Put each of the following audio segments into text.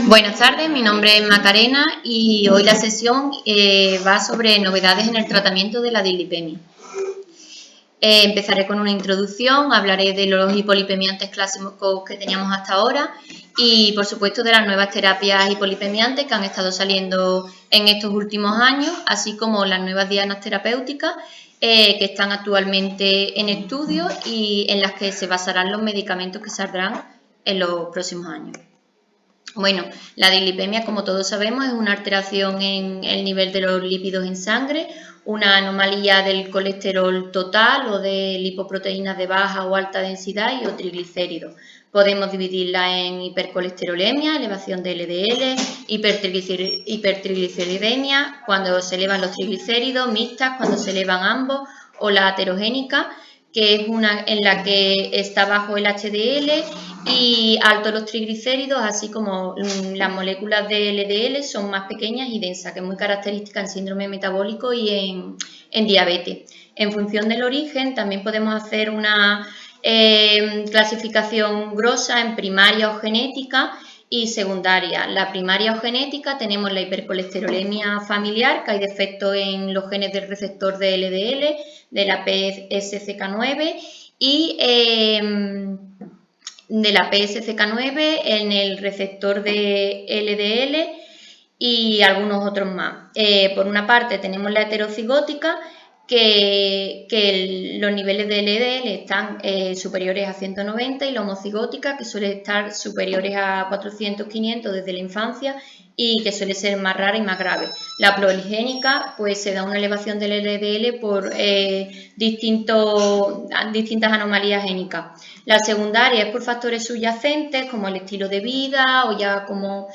Buenas tardes, mi nombre es Macarena y hoy la sesión va sobre novedades en el tratamiento de la dislipemia. Empezaré con una introducción, hablaré de los hipolipemiantes clásicos que teníamos hasta ahora y, por supuesto, de las nuevas terapias hipolipemiantes que han estado saliendo en estos últimos años, así como las nuevas dianas terapéuticas que están actualmente en estudio y en las que se basarán los medicamentos que saldrán en los próximos años. Bueno, la dislipemia, como todos sabemos, es una alteración en el nivel de los lípidos en sangre, una anomalía del colesterol total o de lipoproteínas de baja o alta densidad y o triglicéridos. Podemos dividirla en hipercolesterolemia, elevación de LDL, hipertrigliceridemia, cuando se elevan los triglicéridos, mixtas, cuando se elevan ambos, o la aterogénica, que es una en la que está bajo el HDL y alto los triglicéridos, así como las moléculas de LDL son más pequeñas y densas, que es muy característica en síndrome metabólico y en diabetes. En función del origen también podemos hacer una clasificación grosa en primaria o genética y secundaria. La primaria o genética tenemos la hipercolesterolemia familiar, que hay defecto en los genes del receptor de LDL, de la PSCK9 y de la PSCK9 en el receptor de LDL y algunos otros más. Por una parte tenemos la heterocigótica, que los niveles de LDL están superiores a 190 y la homocigótica, que suele estar superiores a 400-500 desde la infancia y que suele ser más rara y más grave. La poligénica, pues se da una elevación del LDL por distintas anomalías génicas. La secundaria es por factores subyacentes como el estilo de vida o ya como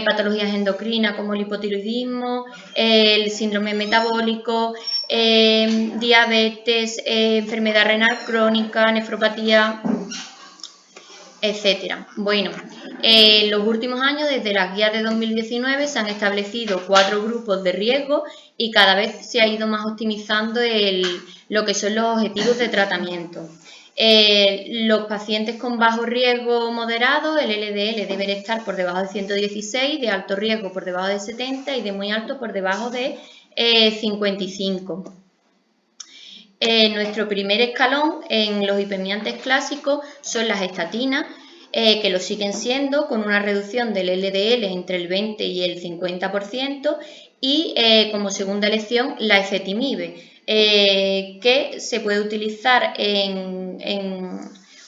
patologías endocrinas como el hipotiroidismo, el síndrome metabólico, diabetes, enfermedad renal crónica, nefropatía, etcétera. Bueno, en los últimos años, desde las guías de 2019, se han establecido 4 grupos de riesgo y cada vez se ha ido más optimizando lo que son los objetivos de tratamiento. Los pacientes con bajo riesgo moderado, el LDL debe estar por debajo de 116, de alto riesgo por debajo de 70 y de muy alto por debajo de 55. Nuestro primer escalón en los hipolipemiantes clásicos son las estatinas, que lo siguen siendo con una reducción del LDL entre el 20 y el 50% y como segunda elección la ezetimibe, que se puede utilizar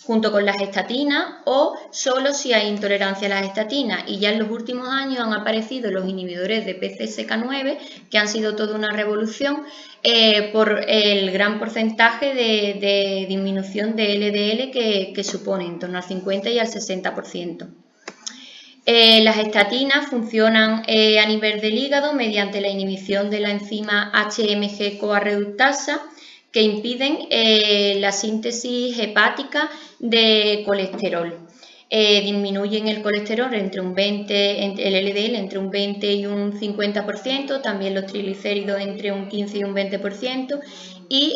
junto con las estatinas o solo si hay intolerancia a las estatinas, y ya en los últimos años han aparecido los inhibidores de PCSK9 que han sido toda una revolución por el gran porcentaje de disminución de LDL que supone, en torno al 50 y al 60%. Las estatinas funcionan a nivel del hígado mediante la inhibición de la enzima HMG-CoA reductasa, que impiden la síntesis hepática de colesterol. Disminuyen el colesterol el LDL entre un 20 y un 50%, también los triglicéridos entre un 15 y un 20% y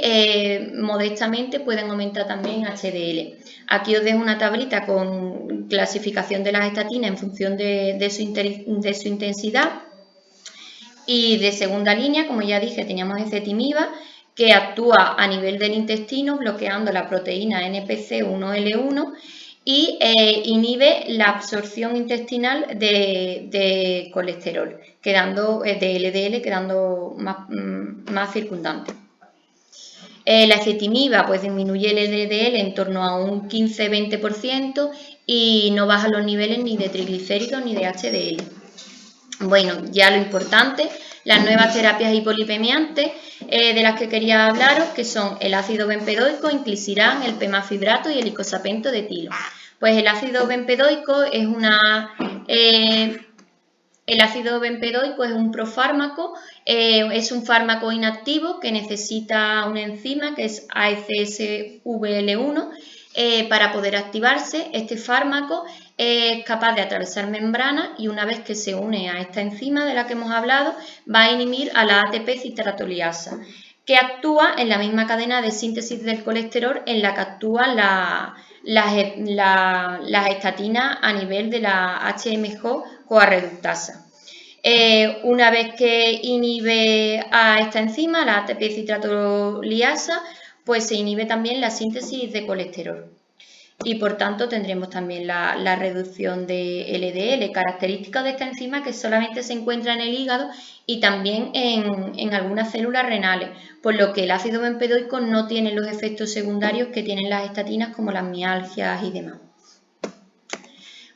modestamente pueden aumentar también HDL. Aquí os dejo una tablita con clasificación de las estatinas en función de su intensidad. Y de segunda línea, como ya dije, teníamos ezetimiba, que actúa a nivel del intestino bloqueando la proteína NPC1L1 y inhibe la absorción intestinal de colesterol, de LDL, quedando más circundante. La ezetimiba pues disminuye el LDL en torno a un 15-20% y no baja los niveles ni de triglicéridos ni de HDL. Bueno, ya lo importante, las nuevas terapias hipolipemiantes de las que quería hablaros, que son el ácido benpedoico, inclisiran, el pemafibrato y el icosapento de etilo. Pues el ácido benpedoico es un profármaco, es un fármaco inactivo que necesita una enzima que es ACSVL1 para poder activarse. Este fármaco es capaz de atravesar membranas y una vez que se une a esta enzima de la que hemos hablado, va a inhibir a la ATP citratoliasa, que actúa en la misma cadena de síntesis del colesterol en la que actúa la las estatinas a nivel de la HMJ-CoA reductasa. Una vez que inhibe a esta enzima, la ATP-citratoliasa, pues se inhibe también la síntesis de colesterol. Y por tanto tendremos también la reducción de LDL, característica de esta enzima que solamente se encuentra en el hígado y también en algunas células renales, por lo que el ácido bempedoico no tiene los efectos secundarios que tienen las estatinas como las mialgias y demás.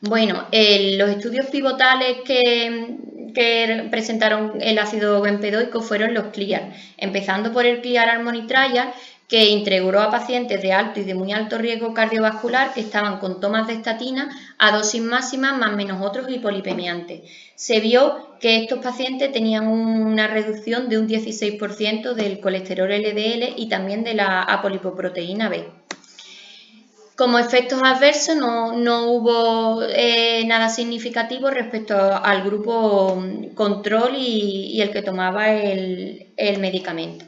Bueno, los estudios pivotales que presentaron el ácido bempedoico fueron los CLEAR, empezando por el CLEAR Harmony Trial, que integró a pacientes de alto y de muy alto riesgo cardiovascular que estaban con tomas de estatina a dosis máximas más menos otros hipolipemiantes. Se vio que estos pacientes tenían una reducción de un 16% del colesterol LDL y también de la apolipoproteína B. Como efectos adversos no hubo nada significativo respecto al grupo control y el que tomaba el medicamento.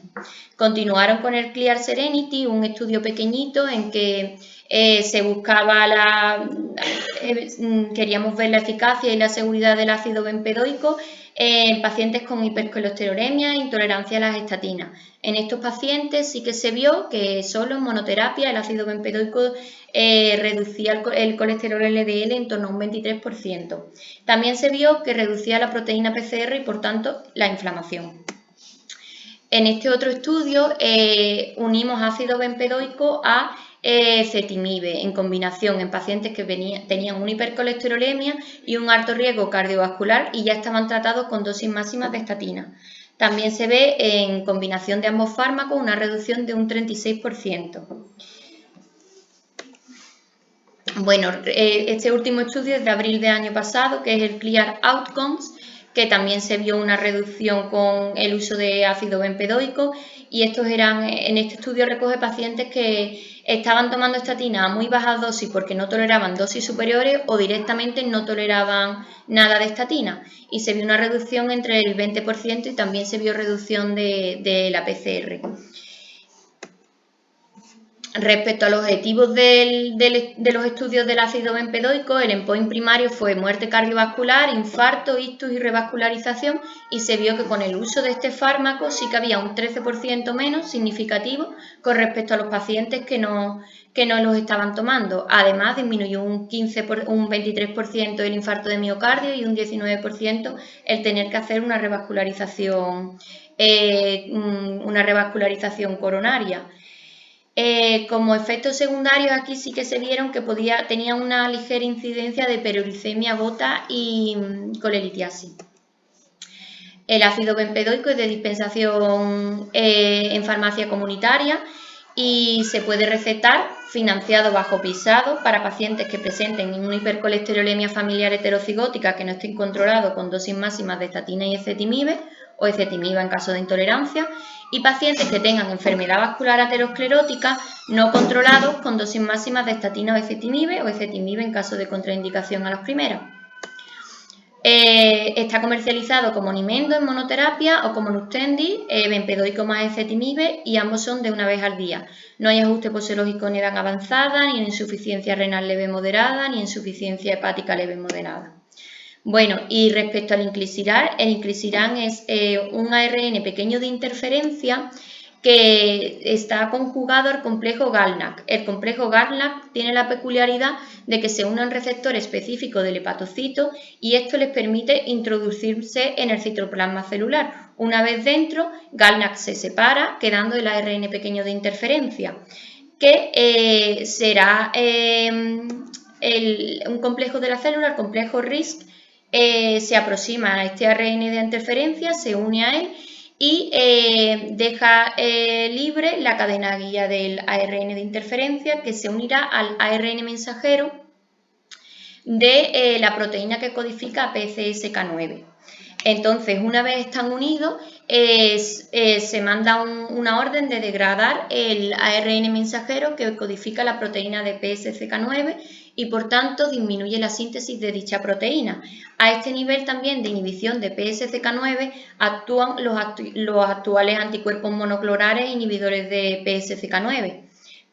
Continuaron con el CLEAR Serenity, un estudio pequeñito en que se buscaba queríamos ver la eficacia y la seguridad del ácido bempedoico en pacientes con hipercolesterolemia e intolerancia a las estatinas. En estos pacientes sí que se vio que solo en monoterapia el ácido bempedoico reducía el colesterol LDL en torno a un 23%. También se vio que reducía la proteína PCR y por tanto la inflamación. En este otro estudio unimos ácido bempedoico a ezetimibe en combinación en pacientes que tenían una hipercolesterolemia y un alto riesgo cardiovascular y ya estaban tratados con dosis máximas de estatina. También se ve en combinación de ambos fármacos una reducción de un 36%. Bueno, este último estudio es de abril del año pasado, que es el CLEAR Outcomes, que también se vio una reducción con el uso de ácido bempedoico y en este estudio recoge pacientes que estaban tomando estatina a muy bajas dosis porque no toleraban dosis superiores o directamente no toleraban nada de estatina y se vio una reducción entre el 20% y también se vio reducción de la PCR. Respecto a los objetivos de los estudios del ácido bempedoico, el endpoint primario fue muerte cardiovascular, infarto, ictus y revascularización y se vio que con el uso de este fármaco sí que había un 13% menos significativo con respecto a los pacientes que no los estaban tomando. Además, disminuyó un 23% el infarto de miocardio y un 19% el tener que hacer una revascularización coronaria. Como efectos secundarios aquí sí que se vieron que tenía una ligera incidencia de hiperuricemia gota y colelitiasis. El ácido bempedoico es de dispensación en farmacia comunitaria y se puede recetar financiado bajo pisado para pacientes que presenten una hipercolesterolemia familiar heterocigótica que no estén controlados con dosis máximas de estatina y ezetimibe o ezetimiba en caso de intolerancia y pacientes que tengan enfermedad vascular aterosclerótica no controlados con dosis máximas de estatina o ezetimibe en caso de contraindicación a las primeras. Está comercializado como Nimendo en monoterapia o como Nustendi, bempedoico más ezetimibe y ambos son de una vez al día. No hay ajuste posológico en edad avanzada, ni en insuficiencia renal leve moderada, ni en insuficiencia hepática leve moderada. Bueno, y respecto al inclisiran, el inclisiran es un ARN pequeño de interferencia que está conjugado al complejo GalNAc. El complejo GalNAc tiene la peculiaridad de que se une a un receptor específico del hepatocito y esto les permite introducirse en el citoplasma celular. Una vez dentro, GalNAc se separa, quedando el ARN pequeño de interferencia, que será un complejo de la célula, el complejo RISC, se aproxima a este ARN de interferencia, se une a él y deja libre la cadena guía del ARN de interferencia que se unirá al ARN mensajero de la proteína que codifica PCSK9. Entonces, una vez están unidos, se manda una orden de degradar el ARN mensajero que codifica la proteína de PCSK9 y por tanto disminuye la síntesis de dicha proteína. A este nivel también de inhibición de PCSK9 actúan los actuales anticuerpos monoclonales inhibidores de PCSK9.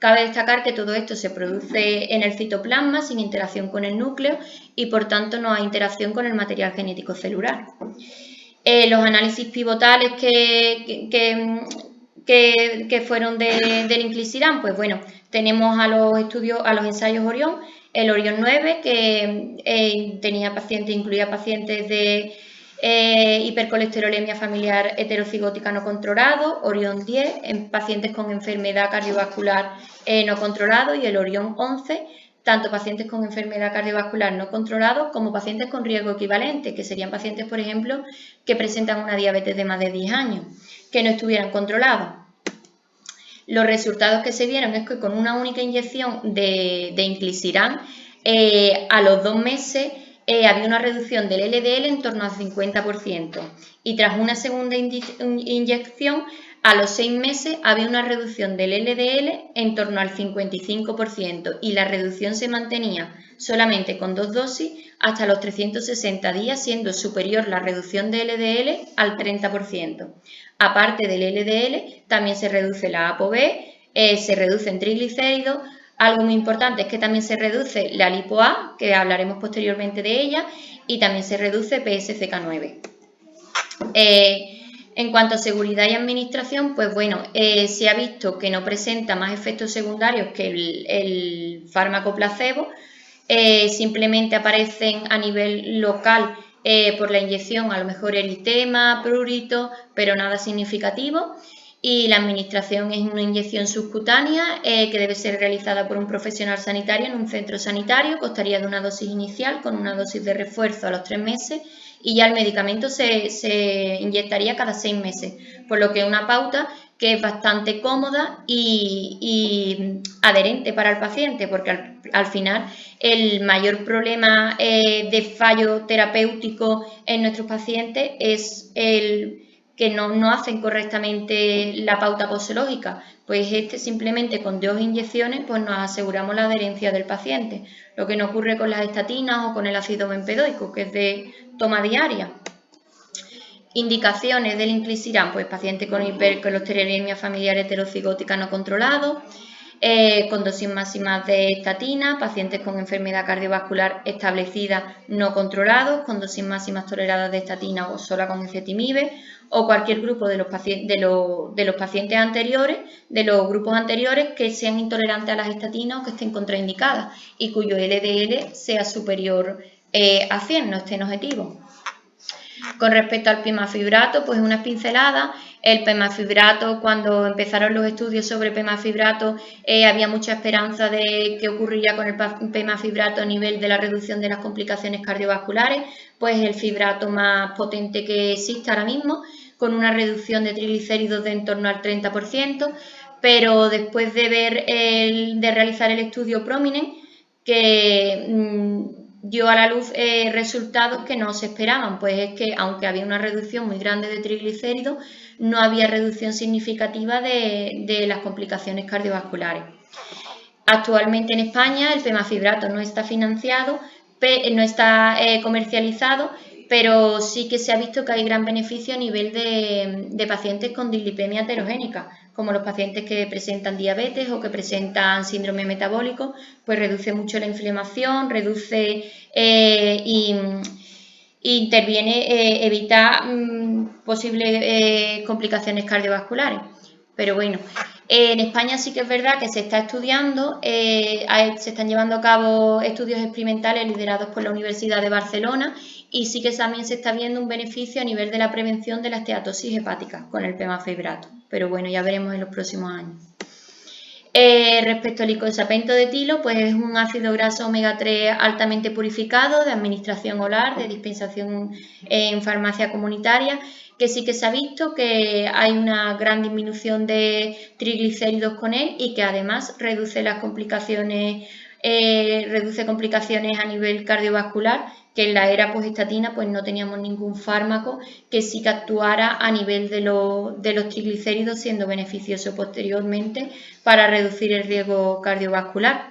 Cabe destacar que todo esto se produce en el citoplasma sin interacción con el núcleo y por tanto no hay interacción con el material genético celular. Los análisis pivotales que fueron del inclisiran, pues bueno, tenemos a los ensayos Orión, el Orión 9 que incluía pacientes de hipercolesterolemia familiar heterocigótica no controlado, Orión 10 en pacientes con enfermedad cardiovascular no controlado y el Orión 11 tanto pacientes con enfermedad cardiovascular no controlado como pacientes con riesgo equivalente, que serían pacientes, por ejemplo, que presentan una diabetes de más de 10 años, que no estuvieran controlados. Los resultados que se vieron es que con una única inyección de inclisiran, a los 2 meses había una reducción del LDL en torno al 50% y tras una segunda inyección, a los 6 meses había una reducción del LDL en torno al 55% y la reducción se mantenía solamente con 2 dosis hasta los 360 días, siendo superior la reducción de LDL al 30%. Aparte del LDL, también se reduce la ApoB, se reducen triglicéridos. Algo muy importante es que también se reduce la lipo-A, que hablaremos posteriormente de ella, y también se reduce PSCK9. En cuanto a seguridad y administración, pues bueno, se ha visto que no presenta más efectos secundarios que el fármaco placebo, simplemente aparecen a nivel local por la inyección, a lo mejor eritema, prurito, pero nada significativo. Y la administración es una inyección subcutánea que debe ser realizada por un profesional sanitario en un centro sanitario, constaría de una dosis inicial con una dosis de refuerzo a los 3 meses y ya el medicamento se inyectaría cada 6 meses, por lo que es una pauta que es bastante cómoda y adherente para el paciente, porque al final el mayor problema de fallo terapéutico en nuestros pacientes es el que no hacen correctamente la pauta posológica, pues simplemente con 2 inyecciones pues nos aseguramos la adherencia del paciente, lo que no ocurre con las estatinas o con el ácido bempedoico, que es de toma diaria. Indicaciones del inclisiran, pues pacientes con hipercolesterolemia familiar heterocigótica no controlado, con dosis máximas de estatina, pacientes con enfermedad cardiovascular establecida no controlados, con dosis máximas toleradas de estatina o sola con ezetimibe, o cualquier grupo de los pacientes anteriores, de los grupos anteriores que sean intolerantes a las estatinas o que estén contraindicadas y cuyo LDL sea superior a 100, no estén objetivos. Con respecto al pemafibrato, pues unas pinceladas. El pemafibrato, cuando empezaron los estudios sobre pemafibrato, había mucha esperanza de qué ocurriría con el pemafibrato a nivel de la reducción de las complicaciones cardiovasculares, pues el fibrato más potente que existe ahora mismo, con una reducción de triglicéridos de en torno al 30%, pero después de realizar el estudio Prominent, que dio a la luz resultados que no se esperaban, pues es que aunque había una reducción muy grande de triglicéridos, no había reducción significativa de las complicaciones cardiovasculares. Actualmente en España el pemafibrato no está financiado, no está comercializado, pero sí que se ha visto que hay gran beneficio a nivel de pacientes con dislipemia heterogénica, como los pacientes que presentan diabetes o que presentan síndrome metabólico, pues reduce mucho la inflamación, reduce interviene, evita posibles complicaciones cardiovasculares. Pero bueno, en España sí que es verdad que se está estudiando, se están llevando a cabo estudios experimentales liderados por la Universidad de Barcelona y sí que también se está viendo un beneficio a nivel de la prevención de la esteatosis hepática con el pemafibrato. Pero bueno, ya veremos en los próximos años. Respecto al icosapento de etilo, pues es un ácido graso omega 3 altamente purificado, de administración oral, de dispensación en farmacia comunitaria, que sí que se ha visto que hay una gran disminución de triglicéridos con él y que además reduce las complicaciones, a nivel cardiovascular, que en la era postestatina pues no teníamos ningún fármaco que sí que actuara a nivel de los triglicéridos, siendo beneficioso posteriormente para reducir el riesgo cardiovascular.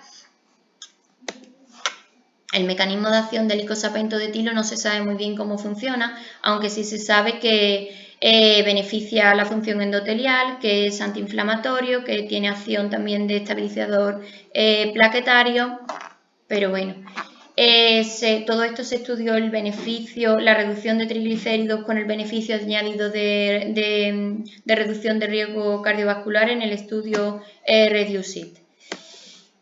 El mecanismo de acción del icosapento de etilo no se sabe muy bien cómo funciona, aunque sí se sabe que beneficia la función endotelial, que es antiinflamatorio, que tiene acción también de estabilizador plaquetario, pero bueno. Todo esto se estudió el beneficio, la reducción de triglicéridos con el beneficio añadido de reducción de riesgo cardiovascular en el estudio REDUCE-IT.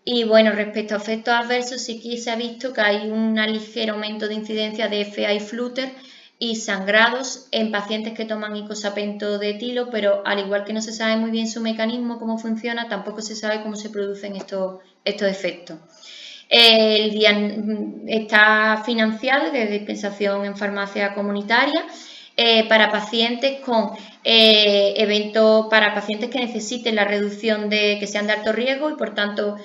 Y bueno, respecto a efectos adversos, sí que se ha visto que hay un ligero aumento de incidencia de FA y flutter y sangrados en pacientes que toman icosapento de etilo, pero al igual que no se sabe muy bien su mecanismo, cómo funciona, tampoco se sabe cómo se producen estos efectos. El día está financiado de dispensación en farmacia comunitaria para pacientes con para pacientes que necesiten la reducción que sean de alto riesgo y por tanto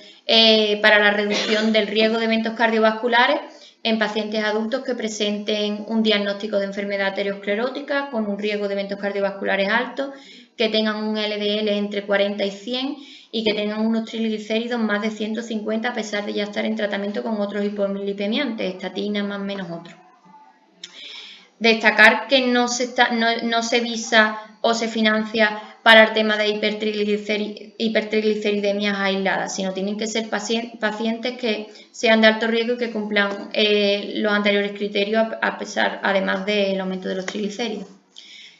para la reducción del riesgo de eventos cardiovasculares en pacientes adultos que presenten un diagnóstico de enfermedad aterosclerótica con un riesgo de eventos cardiovasculares alto, que tengan un LDL entre 40 y 100 y que tengan unos triglicéridos más de 150 a pesar de ya estar en tratamiento con otros hipolipemiantes, estatinas más o menos otros. Destacar que no se visa o se financia para el tema de hipertrigliceridemias aisladas, sino tienen que ser pacientes que sean de alto riesgo y que cumplan los anteriores criterios además del aumento de los triglicéridos.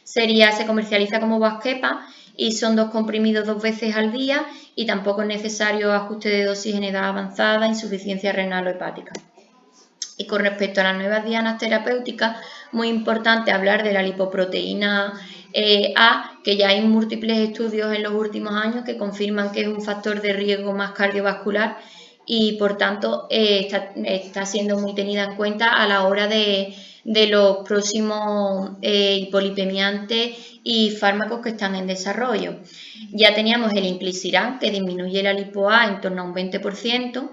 Se comercializa como Vascepa y son 2 comprimidos 2 veces al día y tampoco es necesario ajuste de dosis en edad avanzada, insuficiencia renal o hepática. Y con respecto a las nuevas dianas terapéuticas, muy importante hablar de la lipoproteína A, que ya hay múltiples estudios en los últimos años que confirman que es un factor de riesgo más cardiovascular y por tanto está siendo muy tenida en cuenta a la hora de los próximos hipolipemiantes y fármacos que están en desarrollo. Ya teníamos el Inclisiran, que disminuye la lipo-A en torno a un 20%,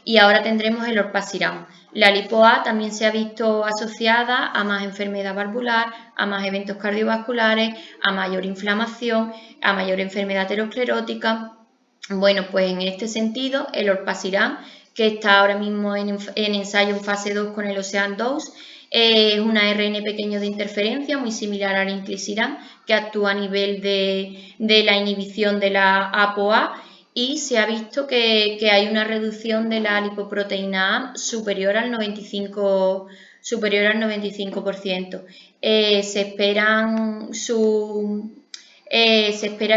y ahora tendremos el Orpasiran. La lipo-A también se ha visto asociada a más enfermedad valvular, a más eventos cardiovasculares, a mayor inflamación, a mayor enfermedad aterosclerótica. Bueno, pues en este sentido, el Orpasiran, que está ahora mismo en ensayo en fase 2 con el Ocean-2, es un ARN pequeño de interferencia muy similar al Inclisiran, que actúa a nivel de la inhibición de la ApoA y se ha visto que hay una reducción de la lipoproteína A superior al 95%. Se espera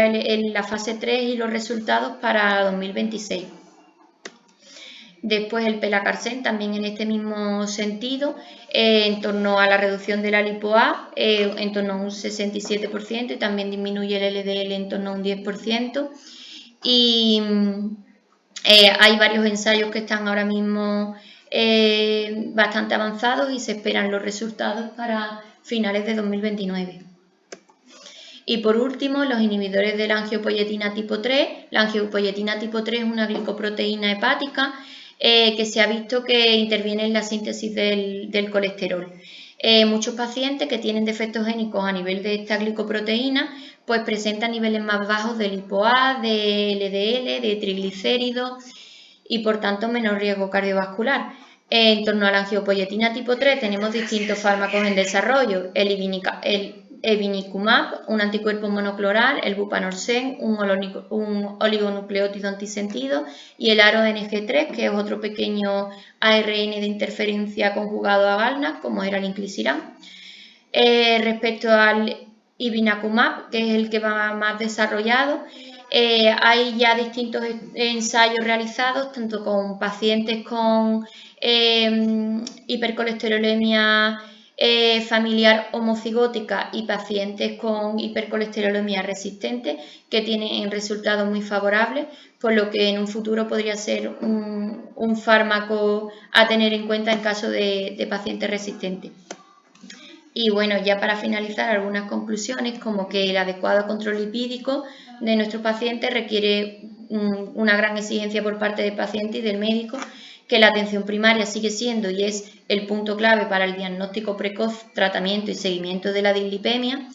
en la fase 3 y los resultados para 2026. Después el Pelacarsen también en este mismo sentido, en torno a la reducción de la lipo-A, en torno a un 67% y también disminuye el LDL en torno a un 10%. Y hay varios ensayos que están ahora mismo bastante avanzados y se esperan los resultados para finales de 2029. Y por último, los inhibidores de la angiopoyetina tipo 3. La angiopoyetina tipo 3 es una glicoproteína hepática que se ha visto que interviene en la síntesis del colesterol. Muchos pacientes que tienen defectos génicos a nivel de esta glicoproteína pues presentan niveles más bajos de lipo-A, de LDL, de triglicéridos y por tanto menor riesgo cardiovascular. En torno a la angiopoyetina tipo 3 tenemos distintos fármacos en desarrollo, el evinicumab, un anticuerpo monocloral, el bupanorsen, un oligonucleótido antisentido y el ARO-NG3, que es otro pequeño ARN de interferencia conjugado a GalNAc, como era el Inclisiran. Respecto al ibinacumab, que es el que va más desarrollado, hay ya distintos ensayos realizados, tanto con pacientes con hipercolesterolemia familiar homocigótica y pacientes con hipercolesterolemia resistente que tienen resultados muy favorables, por lo que en un futuro podría ser un fármaco a tener en cuenta en caso de pacientes resistentes. Y bueno, ya para finalizar, algunas conclusiones como que el adecuado control lipídico de nuestros pacientes requiere una gran exigencia por parte del paciente y del médico, que la atención primaria sigue siendo y es el punto clave para el diagnóstico precoz, tratamiento y seguimiento de la dislipemia.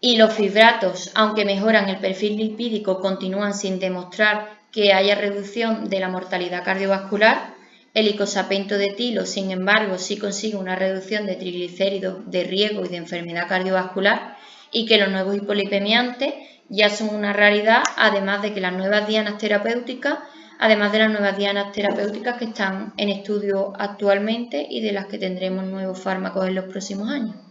Y los fibratos, aunque mejoran el perfil lipídico, continúan sin demostrar que haya reducción de la mortalidad cardiovascular. El icosapento de etilo, sin embargo, sí consigue una reducción de triglicéridos, de riesgo y de enfermedad cardiovascular, y que los nuevos hipolipemiantes ya son una realidad, además de las nuevas dianas terapéuticas que están en estudio actualmente y de las que tendremos nuevos fármacos en los próximos años.